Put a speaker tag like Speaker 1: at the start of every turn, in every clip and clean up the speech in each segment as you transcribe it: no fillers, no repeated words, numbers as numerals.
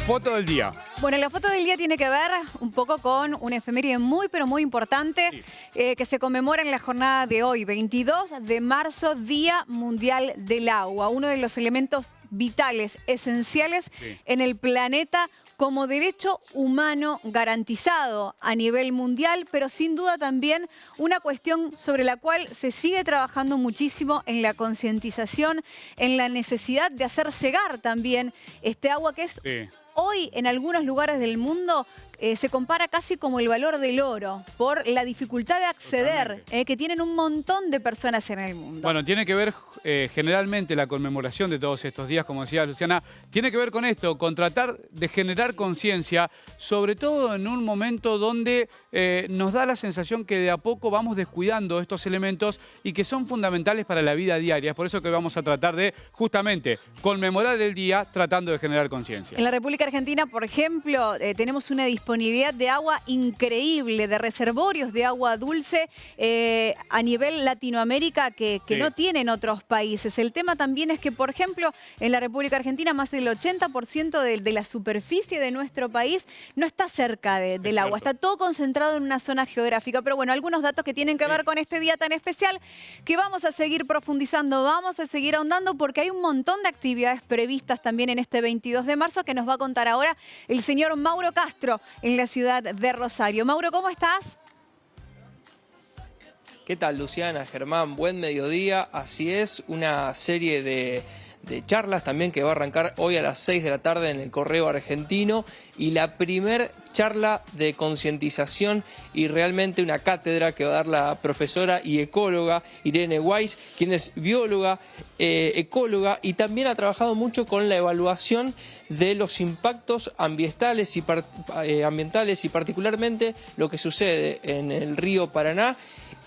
Speaker 1: Foto del día.
Speaker 2: Bueno, la foto del día tiene que ver un poco con una efeméride muy, pero muy importante que se conmemora en la jornada de hoy, 22 de marzo, Día Mundial del Agua, uno de los elementos vitales, esenciales en el planeta como derecho humano garantizado a nivel mundial, pero sin duda también una cuestión sobre la cual se sigue trabajando muchísimo en la concientización, en la necesidad de hacer llegar también este agua que es... Hoy, en algunos lugares del mundo, se compara casi como el valor del oro por la dificultad de acceder que tienen un montón de personas en el mundo.
Speaker 1: Bueno, tiene que ver generalmente la conmemoración de todos estos días, como decía Luciana, tiene que ver con esto, con tratar de generar conciencia, sobre todo en un momento donde nos da la sensación que de a poco vamos descuidando estos elementos y que son fundamentales para la vida diaria. Es por eso que vamos a tratar de, justamente, conmemorar el día tratando de generar conciencia.
Speaker 2: En la República Argentina, por ejemplo, tenemos una disponibilidad de agua increíble, de reservorios de agua dulce a nivel Latinoamérica que no tienen otros países. El tema también es que, por ejemplo, en la República Argentina más del 80% de la superficie de nuestro país no está cerca del agua. Está todo concentrado en una zona geográfica. Pero bueno, algunos datos que tienen que ver con este día tan especial que vamos a seguir profundizando, vamos a seguir ahondando porque hay un montón de actividades previstas también en este 22 de marzo que nos va a contar ahora el señor Mauro Castro en la ciudad de Rosario. Mauro, ¿cómo estás?
Speaker 3: ¿Qué tal, Luciana, Germán? Buen mediodía. Así es, una serie de charlas también que va a arrancar hoy a las 6 de la tarde en el Correo Argentino y la primer charla de concientización y realmente una cátedra que va a dar la profesora y ecóloga Irene Weiss, quien es bióloga, ecóloga y también ha trabajado mucho con la evaluación de los impactos ambientales y particularmente lo que sucede en el río Paraná.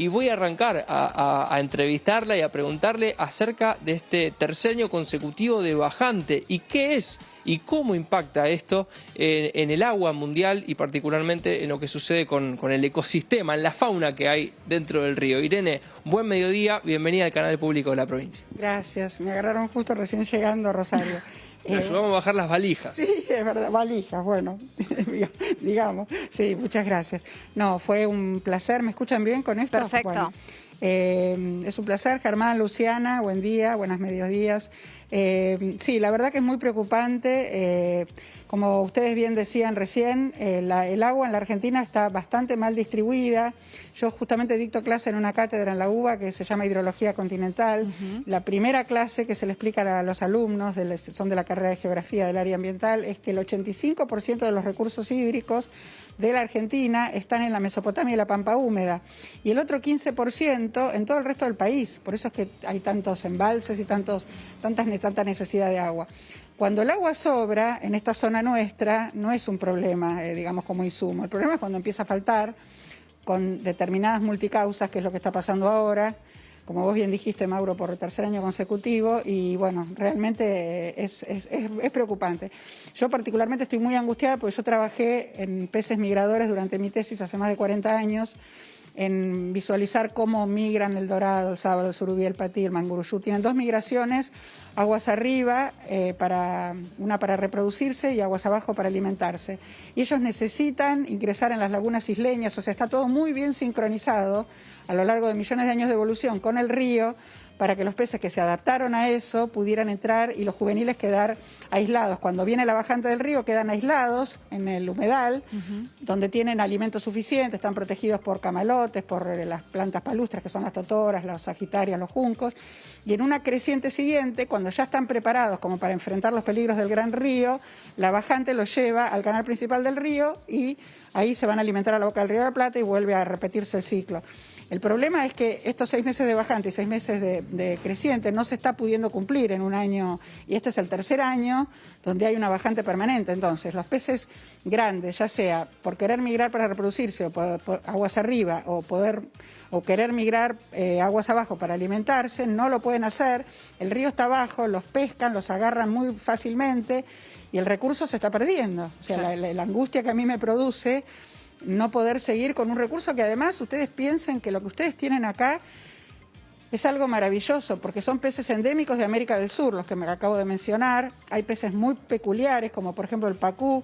Speaker 3: Y voy a arrancar a entrevistarla y a preguntarle acerca de este tercer año consecutivo de bajante y qué es y cómo impacta esto en el agua mundial y particularmente en lo que sucede con el ecosistema, en la fauna que hay dentro del río. Irene, buen mediodía, bienvenida al canal público de la provincia.
Speaker 4: Gracias, me agarraron justo recién llegando a Rosario.
Speaker 3: Nos ayudamos a bajar las valijas.
Speaker 4: Sí, es verdad, valijas, bueno, digamos. Sí, muchas gracias. No, fue un placer. ¿Me escuchan bien con esto?
Speaker 2: Perfecto.
Speaker 4: Bueno, es un placer, Germán, Luciana, buen día, buenos mediodías. Sí, la verdad que es muy preocupante. Como ustedes bien decían recién, el agua en la Argentina está bastante mal distribuida. Yo justamente dicto clase en una cátedra en la UBA que se llama Hidrología Continental. La primera clase que se le explica a los alumnos, son de la carrera de Geografía del área ambiental, es que el 85% de los recursos hídricos de la Argentina están en la Mesopotamia y la Pampa húmeda, y el otro 15% en todo el resto del país. Por eso es que hay tantos embalses y tanta necesidad de agua. Cuando el agua sobra en esta zona nuestra no es un problema, digamos, como insumo. El problema es cuando empieza a faltar con determinadas multicausas, que es lo que está pasando ahora, como vos bien dijiste, Mauro, por el tercer año consecutivo, y bueno, realmente es preocupante. Yo particularmente estoy muy angustiada porque yo trabajé en peces migradores durante mi tesis hace más de 40 años, en visualizar cómo migran el dorado, el sábalo, el surubí, el patí, el manguruyú. Tienen dos migraciones, aguas arriba, una para reproducirse y aguas abajo para alimentarse. Y ellos necesitan ingresar en las lagunas isleñas, o sea, está todo muy bien sincronizado a lo largo de millones de años de evolución con el río, para que los peces que se adaptaron a eso pudieran entrar y los juveniles quedar aislados. Cuando viene la bajante del río quedan aislados en el humedal, donde tienen alimento suficiente, están protegidos por camalotes, por las plantas palustres que son las totoras, las sagitarias, los juncos, y en una creciente siguiente, cuando ya están preparados como para enfrentar los peligros del gran río, la bajante los lleva al canal principal del río y ahí se van a alimentar a la boca del río de la Plata y vuelve a repetirse el ciclo. El problema es que estos 6 meses de bajante y 6 meses de creciente no se está pudiendo cumplir en un año, y este es el tercer año donde hay una bajante permanente. Entonces, los peces grandes, ya sea por querer migrar para reproducirse o por aguas arriba o querer migrar aguas abajo para alimentarse, no lo pueden hacer. El río está abajo, los pescan, los agarran muy fácilmente y el recurso se está perdiendo. O sea, la angustia que a mí me produce no poder seguir con un recurso que además ustedes piensen que lo que ustedes tienen acá es algo maravilloso porque son peces endémicos de América del Sur, los que me acabo de mencionar. Hay peces muy peculiares, como por ejemplo el pacú,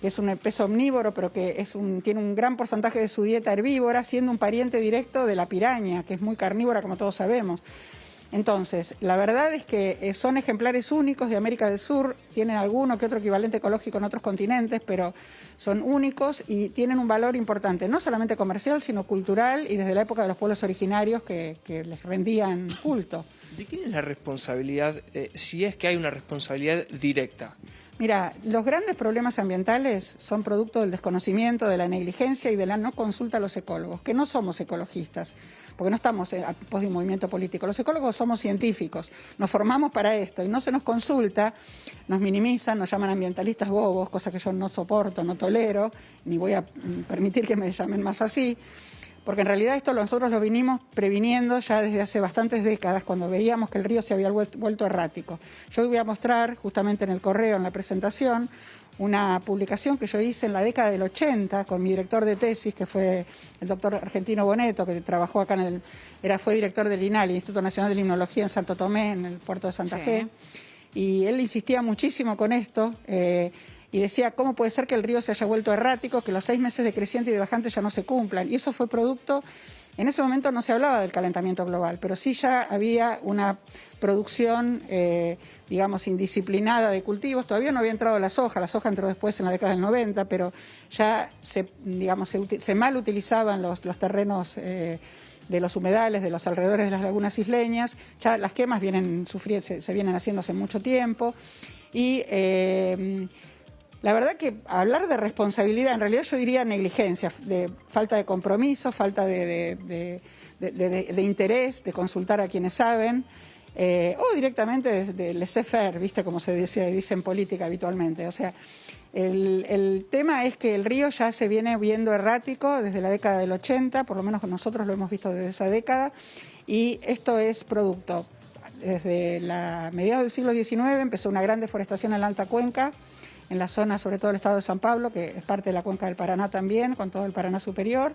Speaker 4: que es un pez omnívoro, pero que tiene un gran porcentaje de su dieta herbívora, siendo un pariente directo de la piraña, que es muy carnívora, como todos sabemos. Entonces, la verdad es que son ejemplares únicos de América del Sur, tienen alguno que otro equivalente ecológico en otros continentes, pero son únicos y tienen un valor importante, no solamente comercial, sino cultural y desde la época de los pueblos originarios que les rendían culto.
Speaker 3: ¿De quién es la responsabilidad, si es que hay una responsabilidad directa?
Speaker 4: Mira, los grandes problemas ambientales son producto del desconocimiento, de la negligencia y de la no consulta a los ecólogos, que no somos ecologistas, porque no estamos a pos de un movimiento político. Los ecólogos somos científicos, nos formamos para esto y no se nos consulta, nos minimizan, nos llaman ambientalistas bobos, cosa que yo no soporto, no tolero, ni voy a permitir que me llamen más así. Porque en realidad esto nosotros lo vinimos previniendo ya desde hace bastantes décadas, cuando veíamos que el río se había vuelto errático. Yo hoy voy a mostrar, justamente en el correo, en la presentación, una publicación que yo hice en la década del 80 con mi director de tesis, que fue el doctor Argentino Boneto, que trabajó acá fue director del INALI, Instituto Nacional de Limnología en Santo Tomé, en el puerto de Santa Fe. Y él insistía muchísimo con esto. Y decía, ¿cómo puede ser que el río se haya vuelto errático, que los 6 meses de creciente y de bajante ya no se cumplan? Y eso fue producto, en ese momento no se hablaba del calentamiento global, pero sí ya había una producción, digamos, indisciplinada de cultivos. Todavía no había entrado la soja entró después en la década del 90, pero ya se mal utilizaban los terrenos de los humedales, de los alrededores de las lagunas isleñas. Ya las quemas se vienen haciendo hace mucho tiempo. Y la verdad que hablar de responsabilidad, en realidad yo diría negligencia, de falta de compromiso, falta de interés, de consultar a quienes saben, o directamente de laissez-faire, ¿viste? Como se dice en política habitualmente. O sea, el tema es que el río ya se viene viendo errático desde la década del 80, por lo menos nosotros lo hemos visto desde esa década, y esto es producto. Desde mediados del siglo XIX empezó una gran deforestación en la alta cuenca, en la zona sobre todo del estado de San Pablo, que es parte de la cuenca del Paraná también, con todo el Paraná superior,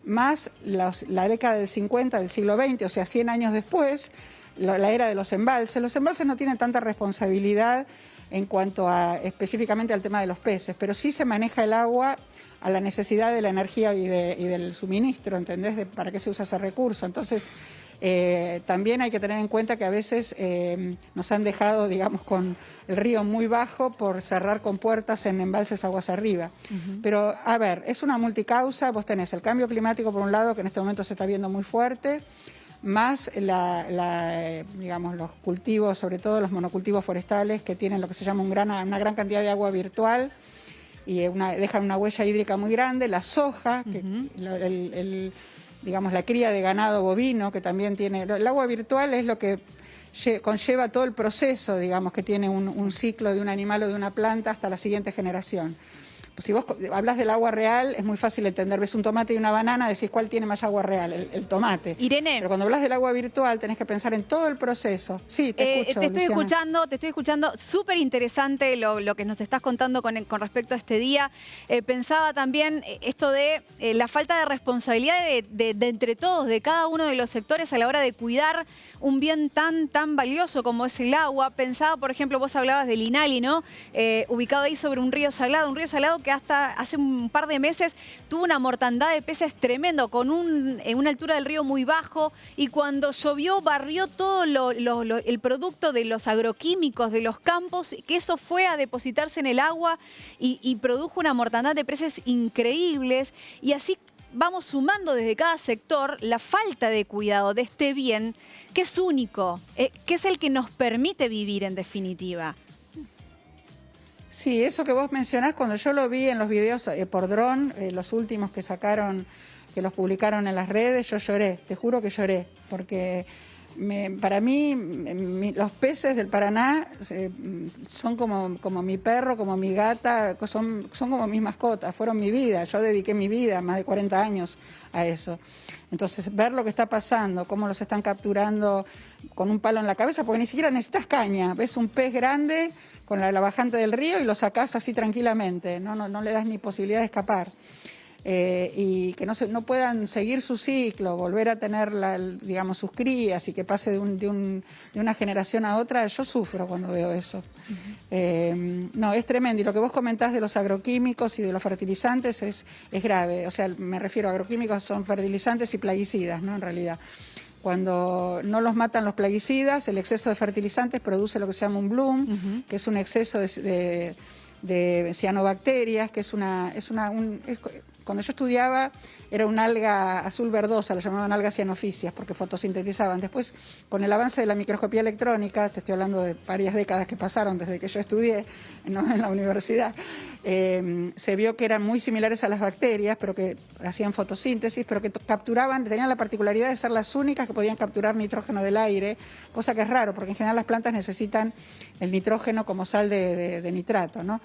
Speaker 4: más la década del 50 del siglo XX, o sea, 100 años después, la era de los embalses. Los embalses no tienen tanta responsabilidad en cuanto específicamente al tema de los peces, pero sí se maneja el agua a la necesidad de la energía y del suministro, ¿entendés? Para qué se usa ese recurso. Entonces, también hay que tener en cuenta que a veces nos han dejado, digamos, con el río muy bajo por cerrar compuertas en embalses aguas arriba. Pero, a ver, es una multicausa. Vos tenés el cambio climático por un lado, que en este momento se está viendo muy fuerte, más digamos, los cultivos, sobre todo los monocultivos forestales, que tienen lo que se llama una gran cantidad de agua virtual y dejan una huella hídrica muy grande. La soja, que digamos, la cría de ganado bovino, que también tiene... El agua virtual es lo que conlleva todo el proceso, digamos, que tiene un ciclo de un animal o de una planta hasta la siguiente generación. Pues si vos hablas del agua real, es muy fácil entender. Ves un tomate y una banana, decís cuál tiene más agua real, el tomate.
Speaker 2: Irene.
Speaker 4: Pero cuando hablas del agua virtual, tenés que pensar en todo el proceso. Sí, te escucho,
Speaker 2: te estoy escuchando. Súper interesante lo que nos estás contando con respecto a este día. Pensaba también esto de la falta de responsabilidad de entre todos, de cada uno de los sectores a la hora de cuidar un bien tan valioso como es el agua. Pensaba, por ejemplo, vos hablabas del INALI, ¿no? Ubicado ahí sobre un río salado que hasta hace un par de meses tuvo una mortandad de peces tremendo, con una altura del río muy bajo, y cuando llovió barrió todo el producto de los agroquímicos de los campos, que eso fue a depositarse en el agua y produjo una mortandad de peces increíbles. Y así vamos sumando desde cada sector la falta de cuidado de este bien, que es único, que es el que nos permite vivir en definitiva.
Speaker 4: Sí, eso que vos mencionás, cuando yo lo vi en los videos por dron, los últimos que sacaron, que los publicaron en las redes, yo lloré, te juro que lloré, porque para mí los peces del Paraná son como mi perro, como mi gata, son como mis mascotas, fueron mi vida. Yo dediqué mi vida, más de 40 años, a eso. Entonces, ver lo que está pasando, cómo los están capturando con un palo en la cabeza, porque ni siquiera necesitas caña. Ves un pez grande con la bajante del río y lo sacás así tranquilamente, no le das ni posibilidad de escapar. y que no puedan seguir su ciclo, volver a tener, digamos, sus crías y que pase de una generación a otra, yo sufro cuando veo eso. No, es tremendo. Y lo que vos comentás de los agroquímicos y de los fertilizantes es grave. O sea, me refiero a agroquímicos, son fertilizantes y plaguicidas, ¿no? En realidad. Cuando no los matan los plaguicidas, el exceso de fertilizantes produce lo que se llama un bloom, que es un exceso de cianobacterias, que cuando yo estudiaba era una alga azul verdosa, la llamaban algas cianofisias porque fotosintetizaban. Después, con el avance de la microscopía electrónica, te estoy hablando de varias décadas que pasaron desde que yo estudié, ¿no?, en la universidad, se vio que eran muy similares a las bacterias, pero que hacían fotosíntesis, pero que tenían la particularidad de ser las únicas que podían capturar nitrógeno del aire, cosa que es raro, porque en general las plantas necesitan el nitrógeno como sal de nitrato, ¿no?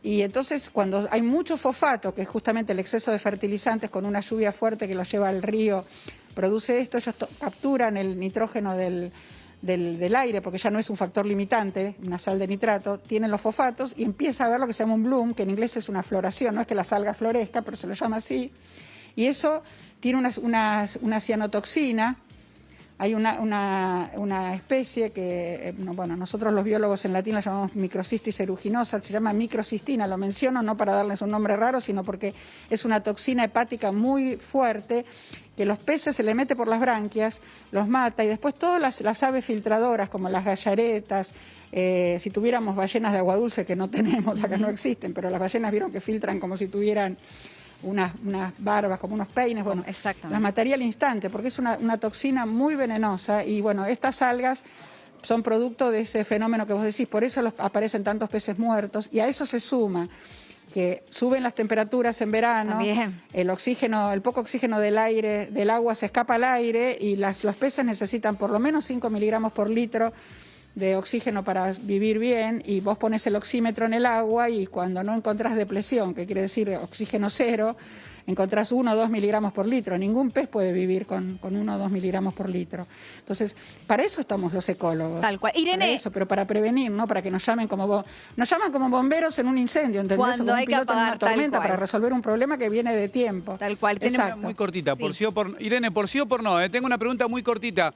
Speaker 4: Y entonces, cuando hay mucho fosfato, que es justamente el exceso de fertilizantes con una lluvia fuerte que los lleva al río, produce esto, ellos capturan el nitrógeno del aire, porque ya no es un factor limitante, una sal de nitrato, tienen los fosfatos y empieza a haber lo que se llama un bloom, que en inglés es una floración, no es que la alga florezca, pero se lo llama así, y eso tiene una cianotoxina. Hay una especie que, bueno, nosotros los biólogos en latín la llamamos Microcistis aeruginosa, se llama microcistina, lo menciono no para darles un nombre raro, sino porque es una toxina hepática muy fuerte que los peces se le mete por las branquias, los mata y después todas las aves filtradoras como las gallaretas, si tuviéramos ballenas de agua dulce, que no tenemos, acá no existen, pero las ballenas vieron que filtran como si tuvieran unas barbas, como unos peines, bueno, las mataría al instante, porque es una toxina muy venenosa y bueno, estas algas son producto de ese fenómeno que vos decís, por eso aparecen tantos peces muertos y a eso se suma que suben las temperaturas en verano, el poco oxígeno del agua se escapa al aire y los peces necesitan por lo menos 5 miligramos por litro de oxígeno para vivir bien y vos pones el oxímetro en el agua y cuando no encontrás depresión, que quiere decir oxígeno cero, encontrás 1 o 2 miligramos por litro. Ningún pez puede vivir con 1 o 2 miligramos por litro. Entonces, para eso estamos los ecólogos.
Speaker 2: Tal cual. Irene,
Speaker 4: para eso, pero para prevenir, no para que nos llamen nos llaman como bomberos en un incendio, ¿entendés?
Speaker 2: Cuando hay que
Speaker 4: piloto
Speaker 2: apagar,
Speaker 4: en una tormenta para resolver un problema que viene de tiempo.
Speaker 2: Tal cual.
Speaker 1: Exacto. Muy cortita, por sí o por Irene, por sí o por no. Tengo una pregunta muy cortita.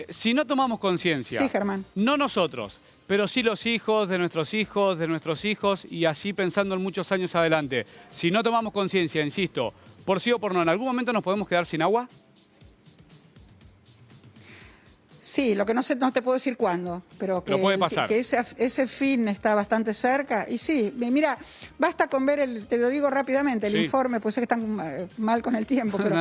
Speaker 1: Si no tomamos conciencia,
Speaker 4: sí, Germán,
Speaker 1: no nosotros, pero sí los hijos de nuestros hijos y así pensando en muchos años adelante. Si no tomamos conciencia, insisto, por sí o por no, ¿en algún momento nos podemos quedar sin agua?
Speaker 4: sí, lo que no sé, no te puedo decir cuándo, pero que
Speaker 1: puede pasar.
Speaker 4: Que ese fin está bastante cerca. Y sí, mira, basta con ver, te lo digo rápidamente, el informe, pues sé que están mal con el tiempo, pero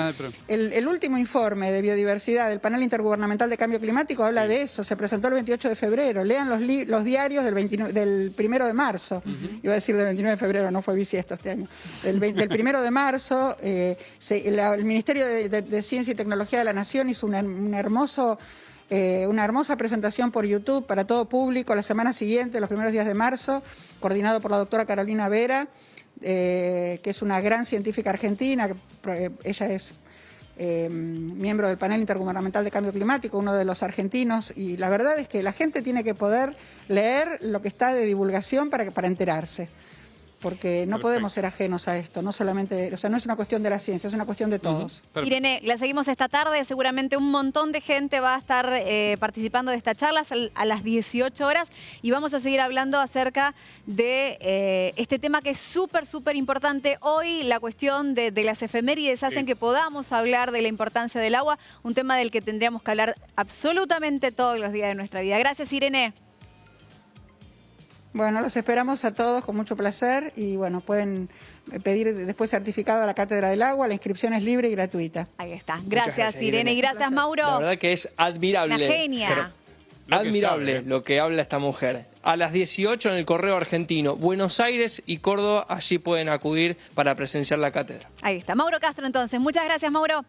Speaker 4: el último informe de biodiversidad del Panel Intergubernamental de Cambio Climático habla de eso, se presentó el 28 de febrero. Lean los diarios del 1 de marzo. Iba a decir del 29 de febrero, no fue bisiesto este año. Del 1 de marzo, el Ministerio de Ciencia y Tecnología de la Nación hizo una hermosa presentación por YouTube para todo público la semana siguiente, los primeros días de marzo, coordinado por la doctora Carolina Vera, que es una gran científica argentina, ella es miembro del Panel Intergubernamental de Cambio Climático, uno de los argentinos, y la verdad es que la gente tiene que poder leer lo que está de divulgación para enterarse. Porque no podemos ser ajenos a esto, no solamente, o sea, no es una cuestión de la ciencia, es una cuestión de todos.
Speaker 2: Irene, la seguimos esta tarde, seguramente un montón de gente va a estar participando de esta charla a las 18 horas y vamos a seguir hablando acerca de este tema que es súper, súper importante. Hoy la cuestión de las efemérides hacen que podamos hablar de la importancia del agua, un tema del que tendríamos que hablar absolutamente todos los días de nuestra vida. Gracias, Irene.
Speaker 4: Bueno, los esperamos a todos con mucho placer y bueno, pueden pedir después certificado a la Cátedra del Agua, la inscripción es libre y gratuita.
Speaker 2: Ahí está. Gracias, Irene, y gracias, Mauro.
Speaker 3: La verdad que es admirable.
Speaker 2: Una genia.
Speaker 3: Admirable lo que habla esta mujer. A las 18 en el Correo Argentino, Buenos Aires y Córdoba, allí pueden acudir para presenciar la cátedra.
Speaker 2: Ahí está. Mauro Castro, entonces. Muchas gracias, Mauro.